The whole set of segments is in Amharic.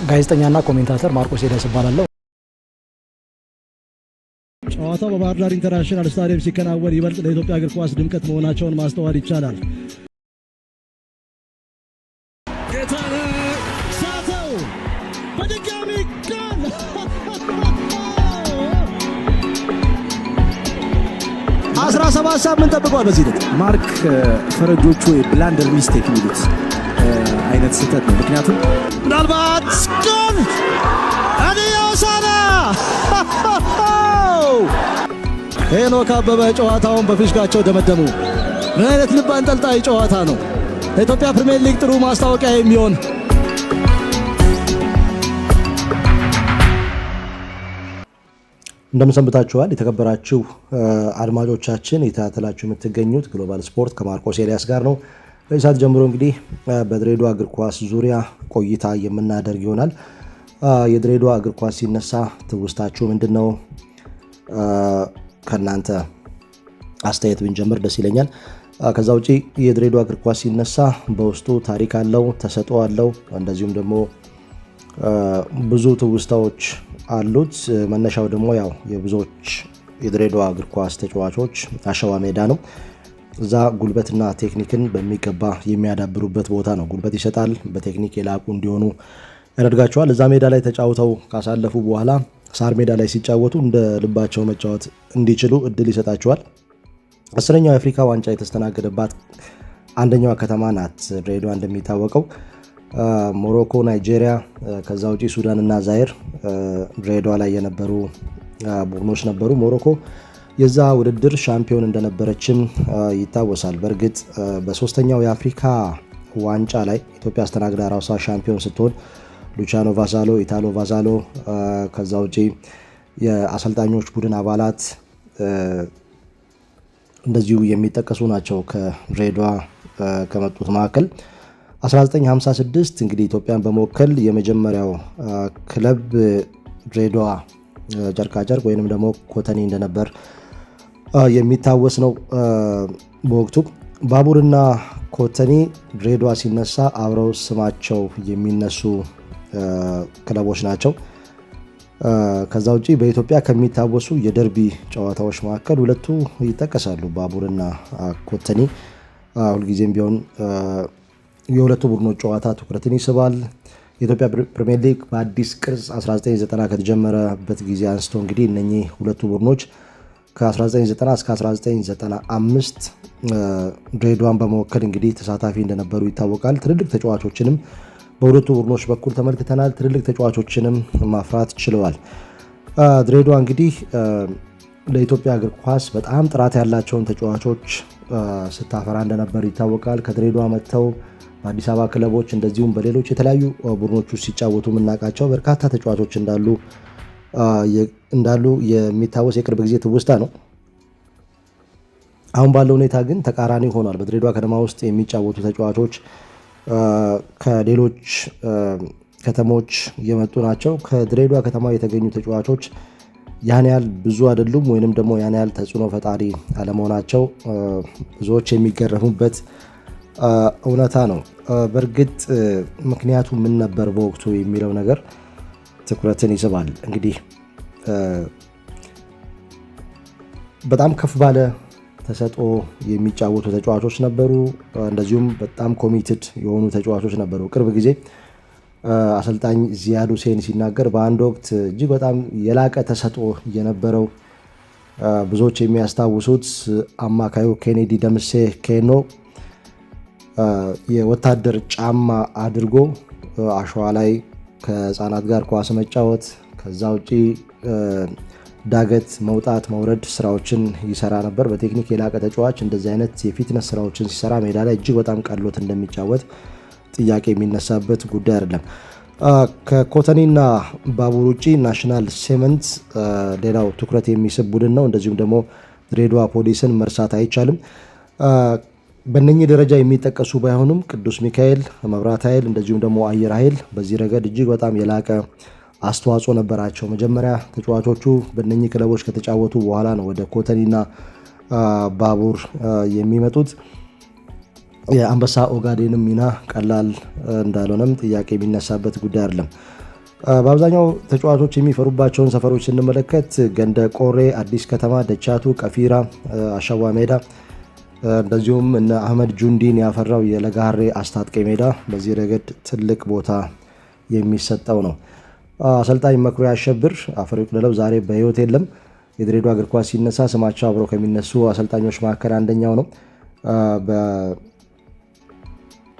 ጋዜጠኛና ኮሜንታተር ማርቆስ ኤልያስ እባላለሁ። ጨዋታው በባህር ዳር ኢንተርናሽናል ስታዲየም ሲከናወን ይበልጥ ለኢትዮጵያ እግር ኳስ ድምቀት መሆናቸውን ማስተዋል ይቻላል። ጌታነህ ሳተው በድጋሚ ጎል! 17 ሳምንት ጠብቋል። በዚህ ልክ ማርክ ፈረጆቹ የብላንደር ሚስቴክ የሚሉት አይነት ስህተት ነው። ምክንያቱም ምናልባት ጎል አዲዮሳና ሄኖክ አበበ ጨዋታውን በፊሽካቸው ደመደሙ። ምን አይነት ልብ አንጠልጣይ ጨዋታ ነው! ለኢትዮጵያ ፕሪሚየር ሊግ ጥሩ ማስታወቂያ የሚሆን እንደምሰንብታችኋል የተከበራችሁ አድማጮቻችን። የተከታተላችሁ የምትገኙት ግሎባል ስፖርት ከማርቆስ ኤልያስ ጋር ነው። ከዚህ ሰዓት ጀምሮ እንግዲህ በድሬዳዋ እግር ኳስ ዙሪያ ቆይታ የምናደርግ ይሆናል። የድሬዳዋ እግር ኳስ ሲነሳ ትውስታችሁ ምንድን ነው? ከእናንተ አስተያየት ብንጀምር ደስ ይለኛል። ከዛ ውጪ የድሬዳዋ እግር ኳስ ሲነሳ በውስጡ ታሪክ አለው፣ ተሰጥኦ አለው፣ እንደዚሁም ደግሞ ብዙ ትውስታዎች አሉት። መነሻው ደግሞ ያው የብዙዎች የድሬዳዋ እግር ኳስ ተጫዋቾች አሸዋ ሜዳ ነው። እዛ ጉልበትና ቴክኒክን በሚገባ የሚያዳብሩበት ቦታ ነው። ጉልበት ይሰጣል፣ በቴክኒክ የላቁ እንዲሆኑ ያደርጋቸዋል። እዛ ሜዳ ላይ ተጫውተው ካሳለፉ በኋላ ሳር ሜዳ ላይ ሲጫወቱ እንደ ልባቸው መጫወት እንዲችሉ እድል ይሰጣቸዋል። 10ኛው የአፍሪካ ዋንጫ የተስተናገደባት አንደኛዋ ከተማ ናት ድሬዳዋ። እንደሚታወቀው ሞሮኮ፣ ናይጄሪያ፣ ከዛ ውጪ ሱዳን እና ዛይር ድሬዳዋ ላይ የነበሩ ቡድኖች ነበሩ። ሞሮኮ የዛ ውድድር ሻምፒዮን እንደነበረችም ይታወሳል። በእርግጥ በሶስተኛው የአፍሪካ ዋንጫ ላይ ኢትዮጵያ አስተናግዳ ራሷ ሻምፒዮን ስትሆን ሉቻኖ ቫዛሎ፣ ኢታሎ ቫዛሎ ከዛ ውጪ የአሰልጣኞች ቡድን አባላት እንደዚሁ የሚጠቀሱ ናቸው። ከድሬዳዋ ከመጡት መካከል 1956 እንግዲህ ኢትዮጵያን በመወከል የመጀመሪያው ክለብ ድሬዳዋ ጨርቃጨርቅ ወይንም ደግሞ ኮተኒ እንደነበር የሚታወስ ነው። በወቅቱ ባቡርና ኮተኒ ድሬዳዋ ሲነሳ አብረው ስማቸው የሚነሱ ክለቦች ናቸው። ከዛ ውጪ በኢትዮጵያ ከሚታወሱ የደርቢ ጨዋታዎች መካከል ሁለቱ ይጠቀሳሉ። ባቡርና ኮተኒ ሁልጊዜም ቢሆን የሁለቱ ቡድኖች ጨዋታ ትኩረትን ይስባል። የኢትዮጵያ ፕሪሚየር ሊግ በአዲስ ቅርጽ 1990 ከተጀመረበት ጊዜ አንስቶ እንግዲህ እነኚህ ሁለቱ ቡድኖች ከ1990 እስከ 1995 ድሬዳዋን በመወከል እንግዲህ ተሳታፊ እንደነበሩ ይታወቃል። ትልልቅ ተጫዋቾችንም በሁለቱ ቡድኖች በኩል ተመልክተናል። ትልልቅ ተጫዋቾችንም ማፍራት ችለዋል። ድሬዳዋ እንግዲህ ለኢትዮጵያ እግር ኳስ በጣም ጥራት ያላቸውን ተጫዋቾች ስታፈራ እንደነበር ይታወቃል። ከድሬዳዋ መጥተው በአዲስ አበባ ክለቦች እንደዚሁም በሌሎች የተለያዩ ቡድኖች ውስጥ ሲጫወቱ የምናውቃቸው በርካታ ተጫዋቾች እንዳሉ የሚታወስ የቅርብ ጊዜ ትውስታ ነው። አሁን ባለው ሁኔታ ግን ተቃራኒ ሆኗል። በድሬዳዋ ከተማ ውስጥ የሚጫወቱ ተጫዋቾች ከሌሎች ከተሞች የመጡ ናቸው። ከድሬዳዋ ከተማ የተገኙ ተጫዋቾች ያን ያህል ብዙ አይደሉም፣ ወይንም ደግሞ ያን ያህል ተጽዕኖ ፈጣሪ አለመሆናቸው ብዙዎች የሚገረሙበት እውነታ ነው። በእርግጥ ምክንያቱ ምን ነበር በወቅቱ የሚለው ነገር ትኩረትን ይስባል። እንግዲህ በጣም ከፍ ባለ ተሰጥኦ የሚጫወቱ ተጫዋቾች ነበሩ። እንደዚሁም በጣም ኮሚትድ የሆኑ ተጫዋቾች ነበሩ። ቅርብ ጊዜ አሰልጣኝ ዚያድ ሁሴን ሲናገር በአንድ ወቅት እጅግ በጣም የላቀ ተሰጥኦ የነበረው ብዙዎች የሚያስታውሱት አማካዩ ኬኔዲ ደምሴ ኬኖ የወታደር ጫማ አድርጎ አሸዋ ላይ ከህፃናት ጋር ኳስ መጫወት፣ ከዛ ውጪ ዳገት መውጣት መውረድ ስራዎችን ይሰራ ነበር። በቴክኒክ የላቀ ተጫዋች እንደዚህ አይነት የፊትነስ ስራዎችን ሲሰራ ሜዳ ላይ እጅግ በጣም ቀሎት እንደሚጫወት ጥያቄ የሚነሳበት ጉዳይ አይደለም። ከኮተኒና ባቡር ውጪ ናሽናል ሴመንት ሌላው ትኩረት የሚስብ ቡድን ነው። እንደዚሁም ደግሞ ድሬዳዋ ፖሊስን መርሳት አይቻልም። በእነኚህ ደረጃ የሚጠቀሱ ባይሆኑም ቅዱስ ሚካኤል፣ መብራት ኃይል እንደዚሁም ደግሞ አየር ኃይል በዚህ ረገድ እጅግ በጣም የላቀ አስተዋጽኦ ነበራቸው። መጀመሪያ ተጫዋቾቹ በእነኚህ ክለቦች ከተጫወቱ በኋላ ነው ወደ ኮተኒና ባቡር የሚመጡት። የአንበሳ ኦጋዴንም ሚና ቀላል እንዳልሆነም ጥያቄ የሚነሳበት ጉዳይ አይደለም። በአብዛኛው ተጫዋቾች የሚፈሩባቸውን ሰፈሮች ስንመለከት ገንደ ቆሬ፣ አዲስ ከተማ፣ ደቻቱ፣ ቀፊራ፣ አሸዋ ሜዳ እንደዚሁም እነ አህመድ ጁንዲን ያፈራው የለጋሬ አስታጥቄ ሜዳ በዚህ ረገድ ትልቅ ቦታ የሚሰጠው ነው። አሰልጣኝ መኩሪያ አሸብር አፈር ይቅደለው ዛሬ በህይወት የለም። የድሬዳዋ እግር ኳስ ሲነሳ ስማቸው አብረው ከሚነሱ አሰልጣኞች መካከል አንደኛው ነው።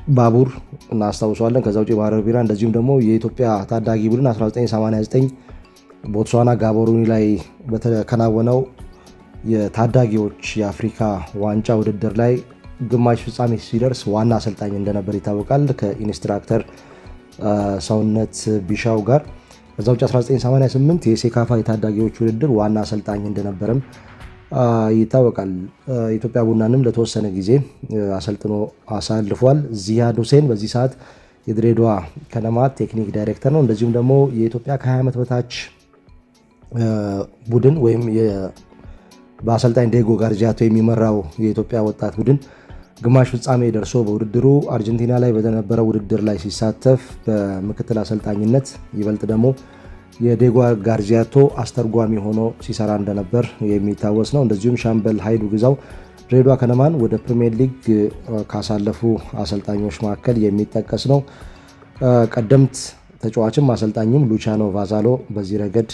ባቡር እናስታውሰዋለን። ከዛ ውጪ ባህር ቢራ እንደዚሁም ደግሞ የኢትዮጵያ ታዳጊ ቡድን 1989 ቦትስዋና ጋቦሮኒ ላይ በተከናወነው የታዳጊዎች የአፍሪካ ዋንጫ ውድድር ላይ ግማሽ ፍጻሜ ሲደርስ ዋና አሰልጣኝ እንደነበር ይታወቃል ከኢንስትራክተር ሰውነት ቢሻው ጋር። ከዛ ውጪ 1988 የሴካፋ የታዳጊዎች ውድድር ዋና አሰልጣኝ እንደነበረም ይታወቃል። ኢትዮጵያ ቡናንም ለተወሰነ ጊዜ አሰልጥኖ አሳልፏል። ዚያድ ሁሴን በዚህ ሰዓት የድሬዳዋ ከነማ ቴክኒክ ዳይሬክተር ነው። እንደዚሁም ደግሞ የኢትዮጵያ ከ20 ዓመት በታች ቡድን ወይም በአሰልጣኝ ዴጎ ጋርጂያቶ የሚመራው የኢትዮጵያ ወጣት ቡድን ግማሽ ፍጻሜ ደርሶ በውድድሩ አርጀንቲና ላይ በተነበረው ውድድር ላይ ሲሳተፍ በምክትል አሰልጣኝነት ይበልጥ ደግሞ የዴጎ ጋርጂያቶ አስተርጓሚ ሆኖ ሲሰራ እንደነበር የሚታወስ ነው። እንደዚሁም ሻምበል ኃይሉ ግዛው ድሬዳዋ ከነማን ወደ ፕሪሚየር ሊግ ካሳለፉ አሰልጣኞች መካከል የሚጠቀስ ነው። ቀደምት ተጫዋችም አሰልጣኝም ሉቻኖ ቫዛሎ በዚህ ረገድ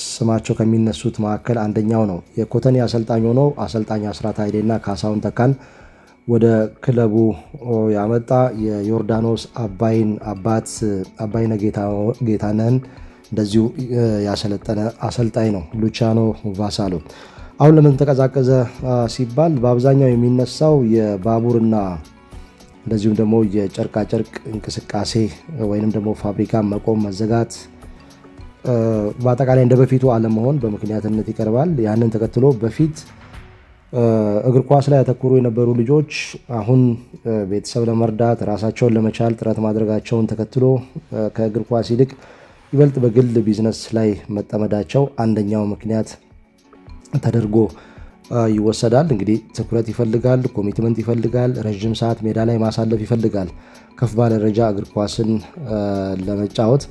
ስማቸው ከሚነሱት መካከል አንደኛው ነው። የኮተኒ አሰልጣኝ ሆኖ አሰልጣኝ አስራት ኃይሌና ካሳሁን ተካን ወደ ክለቡ ያመጣ የዮርዳኖስ አባይን አባት አባይነ ጌታነህን እንደዚሁ ያሰለጠነ አሰልጣኝ ነው ሉቻኖ ቫሳሎ። አሁን ለምን ተቀዛቀዘ ሲባል በአብዛኛው የሚነሳው የባቡርና እንደዚሁም ደግሞ የጨርቃጨርቅ እንቅስቃሴ ወይንም ደግሞ ፋብሪካ መቆም፣ መዘጋት፣ በአጠቃላይ እንደ በፊቱ አለመሆን በምክንያትነት ይቀርባል። ያንን ተከትሎ በፊት እግር ኳስ ላይ ያተኮሩ የነበሩ ልጆች አሁን ቤተሰብ ለመርዳት ራሳቸውን ለመቻል ጥረት ማድረጋቸውን ተከትሎ ከእግር ኳስ ይልቅ ይበልጥ በግል ቢዝነስ ላይ መጠመዳቸው አንደኛው ምክንያት ተደርጎ ይወሰዳል። እንግዲህ ትኩረት ይፈልጋል፣ ኮሚትመንት ይፈልጋል፣ ረዥም ሰዓት ሜዳ ላይ ማሳለፍ ይፈልጋል። ከፍ ባለ ደረጃ እግር ኳስን ለመጫወት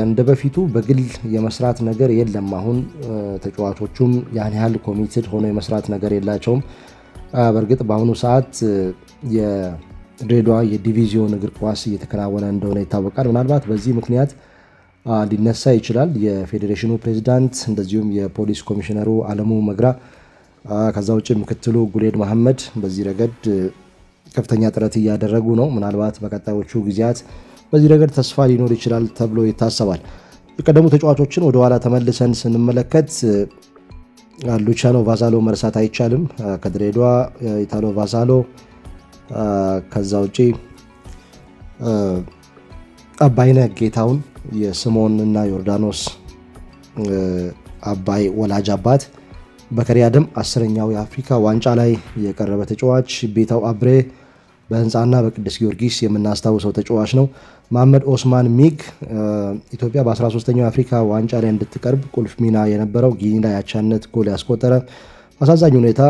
እንደ በፊቱ በግል የመስራት ነገር የለም። አሁን ተጫዋቾቹም ያን ያህል ኮሚትድ ሆኖ የመስራት ነገር የላቸውም። በእርግጥ በአሁኑ ሰዓት የድሬዳዋ የዲቪዚዮን እግር ኳስ እየተከናወነ እንደሆነ ይታወቃል። ምናልባት በዚህ ምክንያት ሊነሳ ይችላል። የፌዴሬሽኑ ፕሬዚዳንት እንደዚሁም የፖሊስ ኮሚሽነሩ አለሙ መግራ፣ ከዛ ውጭ ምክትሉ ጉሌድ መሐመድ በዚህ ረገድ ከፍተኛ ጥረት እያደረጉ ነው። ምናልባት በቀጣዮቹ ጊዜያት በዚህ ረገድ ተስፋ ሊኖር ይችላል ተብሎ ይታሰባል። የቀደሙ ተጫዋቾችን ወደ ኋላ ተመልሰን ስንመለከት ሉቻኖ ቫዛሎ መርሳት አይቻልም። ከድሬዳዋ ኢታሎ ቫዛሎ፣ ከዛ ውጪ አባይነ ጌታውን የስምዖን እና ዮርዳኖስ አባይ ወላጅ አባት፣ በከሪ አደም 10ኛው የአፍሪካ ዋንጫ ላይ የቀረበ ተጫዋች፣ ቤታው አብሬ በህንፃና በቅዱስ ጊዮርጊስ የምናስታውሰው ተጫዋች ነው። መሐመድ ኦስማን ሚግ ኢትዮጵያ በ13ኛው የአፍሪካ ዋንጫ ላይ እንድትቀርብ ቁልፍ ሚና የነበረው ጊኒ ላይ አቻነት ጎል ያስቆጠረ፣ አሳዛኝ ሁኔታ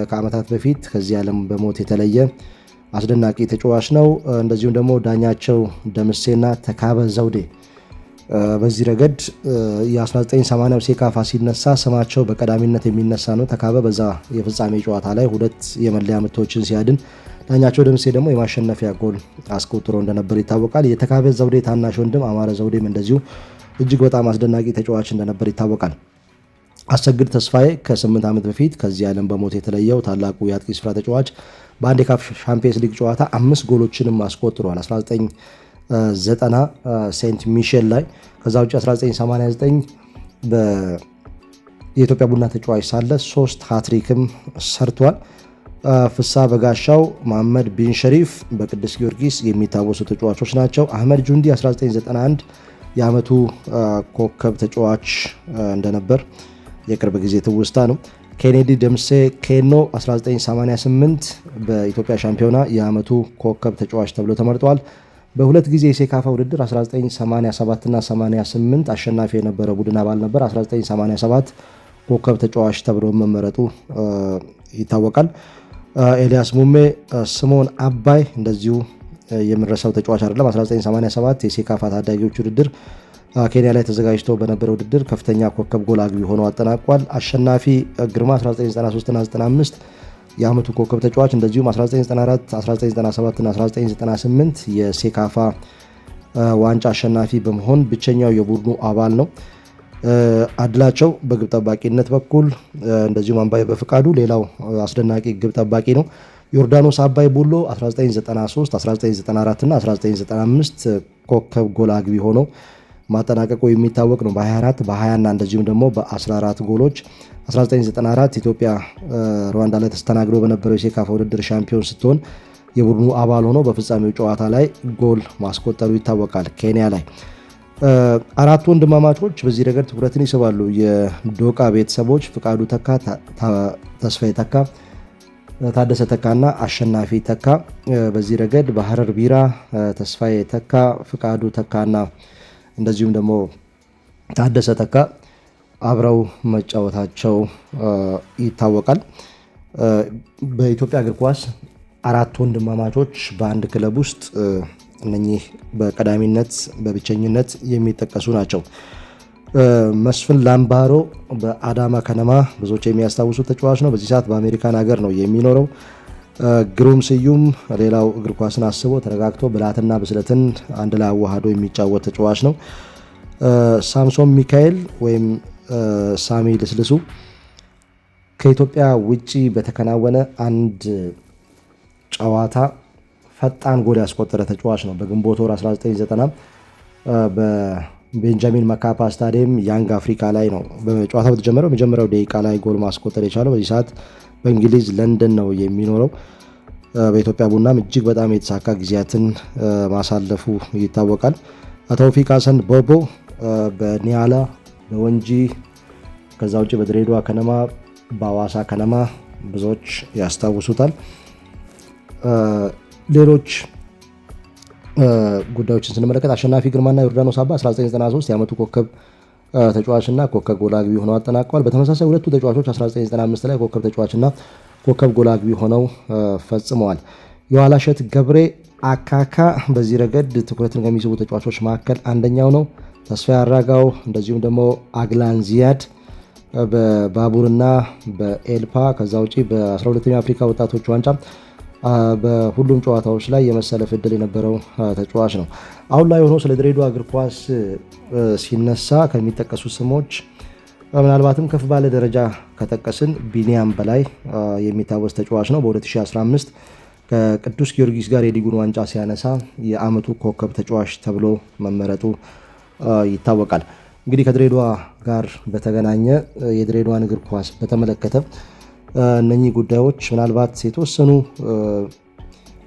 ከዓመታት በፊት ከዚህ ዓለም በሞት የተለየ አስደናቂ ተጫዋች ነው። እንደዚሁም ደግሞ ዳኛቸው ደምሴና ተካበ ዘውዴ በዚህ ረገድ የ1980 ሴካፋ ሲነሳ ስማቸው በቀዳሚነት የሚነሳ ነው። ተካበ በዛ የፍጻሜ ጨዋታ ላይ 2 የመለያ ምቶችን ሲያድን፣ ዳኛቸው ደምሴ ደግሞ የማሸነፊያ ጎል አስቆጥሮ እንደነበር ይታወቃል። የተካበ ዘውዴ ታናሽ ወንድም አማረ ዘውዴም እንደዚሁ እጅግ በጣም አስደናቂ ተጫዋች እንደነበር ይታወቃል። አሰግድ ተስፋዬ ከ8 ዓመት በፊት ከዚህ ዓለም በሞት የተለየው ታላቁ የአጥቂ ስፍራ ተጫዋች በአንድ የካፍ ሻምፒየንስ ሊግ ጨዋታ 5 ጎሎችንም አስቆጥሯል። 1990 ሴንት ሚሼል ላይ፣ ከዛ ውጭ 1989 የኢትዮጵያ ቡና ተጫዋች ሳለ 3 ሃትሪክም ሰርቷል። ፍሳ በጋሻው፣ መሐመድ ቢን ሸሪፍ በቅዱስ ጊዮርጊስ የሚታወሱ ተጫዋቾች ናቸው። አህመድ ጁንዲ 1991 የዓመቱ ኮከብ ተጫዋች እንደነበር የቅርብ ጊዜ ትውስታ ነው። ኬኔዲ ደምሴ ኬኖ 1988 በኢትዮጵያ ሻምፒዮና የዓመቱ ኮከብ ተጫዋች ተብሎ ተመርጧል። በሁለት ጊዜ የሴካፋ ውድድር 1987 እና 88 አሸናፊ የነበረ ቡድን አባል ነበር። 1987 ኮከብ ተጫዋች ተብሎ መመረጡ ይታወቃል። ኤልያስ ሙሜ፣ ስምዖን አባይ እንደዚሁ የምንረሳው ተጫዋች አይደለም። 1987 የሴካፋ ታዳጊዎች ውድድር ኬንያ ላይ ተዘጋጅቶ በነበረ ውድድር ከፍተኛ ኮከብ ጎል አግቢ ሆኖ አጠናቋል። አሸናፊ ግርማ 1993 እና 95 የአመቱ ኮከብ ተጫዋች፣ እንደዚሁም 1994፣ 1997 እና 1998 የሴካፋ ዋንጫ አሸናፊ በመሆን ብቸኛው የቡድኑ አባል ነው። አድላቸው በግብ ጠባቂነት በኩል እንደዚሁም አምባዬ በፍቃዱ ሌላው አስደናቂ ግብ ጠባቂ ነው። ዮርዳኖስ አባይ ቡሎ 1993፣ 1994 እና 1995 ኮከብ ጎል አግቢ ሆኖ ማጠናቀቁ የሚታወቅ ነው። በ24 በ20 እና እንደዚሁም ደግሞ በ14 ጎሎች 1994 ኢትዮጵያ ሩዋንዳ ላይ ተስተናግዶ በነበረው የሴካፋ ውድድር ሻምፒዮን ስትሆን የቡድኑ አባል ሆኖ በፍጻሜው ጨዋታ ላይ ጎል ማስቆጠሩ ይታወቃል። ኬንያ ላይ አራቱ ወንድማማቾች በዚህ ረገድ ትኩረትን ይስባሉ። የዶቃ ቤተሰቦች ፍቃዱ ተካ፣ ተስፋዬ ተካ፣ ታደሰ ተካና አሸናፊ ተካ በዚህ ረገድ በሐረር ቢራ ተስፋዬ ተካ፣ ፍቃዱ ተካና እንደዚሁም ደግሞ ታደሰ ተካ አብረው መጫወታቸው ይታወቃል። በኢትዮጵያ እግር ኳስ አራት ወንድማማቾች በአንድ ክለብ ውስጥ እነኚህ በቀዳሚነት በብቸኝነት የሚጠቀሱ ናቸው። መስፍን ላምባሮ በአዳማ ከነማ ብዙዎች የሚያስታውሱ ተጫዋች ነው። በዚህ ሰዓት በአሜሪካን ሀገር ነው የሚኖረው። ግሩም ስዩም ሌላው እግር ኳስን አስቦ ተረጋግቶ ብልሃትና ብስለትን አንድ ላይ አዋህዶ የሚጫወት ተጫዋች ነው። ሳምሶን ሚካኤል ወይም ሳሚ ልስልሱ ከኢትዮጵያ ውጪ በተከናወነ አንድ ጨዋታ ፈጣን ጎል ያስቆጠረ ተጫዋች ነው። በግንቦት ወር 1990 በቤንጃሚን መካፓ ስታዲየም ያንግ አፍሪካ ላይ ነው በጨዋታ በተጀመረው መጀመሪያው ደቂቃ ላይ ጎል ማስቆጠር የቻለው። በዚህ ሰዓት በእንግሊዝ ለንደን ነው የሚኖረው። በኢትዮጵያ ቡናም እጅግ በጣም የተሳካ ጊዜያትን ማሳለፉ ይታወቃል። ተውፊቅ ሀሰን ቦቦ በኒያላ በወንጂ ከዛ ውጭ በድሬዳዋ ከነማ በአዋሳ ከነማ ብዙዎች ያስታውሱታል። ሌሎች ጉዳዮችን ስንመለከት አሸናፊ ግርማና ዮርዳኖስ አባ 1993 የዓመቱ ኮከብ ተጫዋችና ኮከብ ጎል አግቢ ሆነው አጠናቀዋል። በተመሳሳይ ሁለቱ ተጫዋቾች 1995 ላይ ኮከብ ተጫዋችና ኮከብ ጎል አግቢ ሆነው ፈጽመዋል። የኋላሸት ገብሬ አካካ በዚህ ረገድ ትኩረትን ከሚስቡ ተጫዋቾች መካከል አንደኛው ነው። ተስፋዬ አራጋው እንደዚሁም ደግሞ አግላን ዚያድ በባቡርና በኤልፓ ከዛ ውጪ በ12ኛው አፍሪካ ወጣቶች ዋንጫ በሁሉም ጨዋታዎች ላይ የመሰለፍ እድል የነበረው ተጫዋች ነው። አሁን ላይ ሆኖ ስለ ድሬዳዋ እግር ኳስ ሲነሳ ከሚጠቀሱ ስሞች ምናልባትም ከፍ ባለ ደረጃ ከጠቀስን ቢኒያም በላይ የሚታወስ ተጫዋች ነው። በ2015 ከቅዱስ ጊዮርጊስ ጋር የሊጉን ዋንጫ ሲያነሳ የዓመቱ ኮከብ ተጫዋች ተብሎ መመረጡ ይታወቃል። እንግዲህ ከድሬዳዋ ጋር በተገናኘ የድሬዳዋን እግር ኳስ በተመለከተ እነኚህ ጉዳዮች ምናልባት የተወሰኑ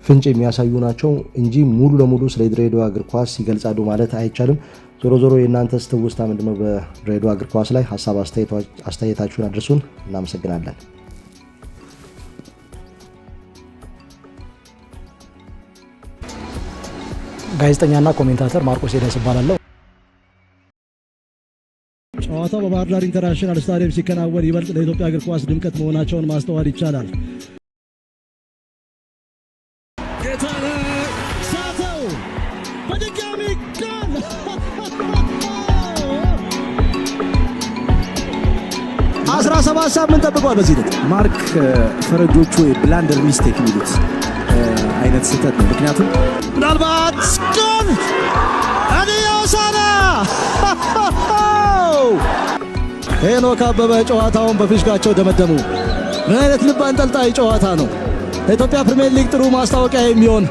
ፍንጭ የሚያሳዩ ናቸው እንጂ ሙሉ ለሙሉ ስለ ድሬዳዋ እግር ኳስ ይገልጻሉ ማለት አይቻልም። ዞሮ ዞሮ የእናንተስ ትውስታ ምንድነው? በድሬዳዋ እግር ኳስ ላይ ሀሳብ አስተያየታችሁን አድርሱን። እናመሰግናለን። ጋዜጠኛና ኮሜንታተር ማርቆስ ሄደስ እባላለሁ። ጨዋታው በባህር ዳር ኢንተርናሽናል ስታዲየም ሲከናወን ይበልጥ ለኢትዮጵያ እግር ኳስ ድምቀት መሆናቸውን ማስተዋል ይቻላል። ጌታነህ ሳተው በድጋሚ ጎል! 17 ሳምንት ጠብቋል። በዚህ ልክ ማርክ ፈረጆቹ ብላንደር ሚስቴክ የሚሉት አይነት ስህተት ነው። ምክንያቱም ምናልባት ጎል አዲዮሳና ሄኖክ አበበ ጨዋታውን በፊሽካቸው ደመደሙ። ምን አይነት ልብ አንጠልጣይ ጨዋታ ነው! ለኢትዮጵያ ፕሪሚየር ሊግ ጥሩ ማስታወቂያ የሚሆን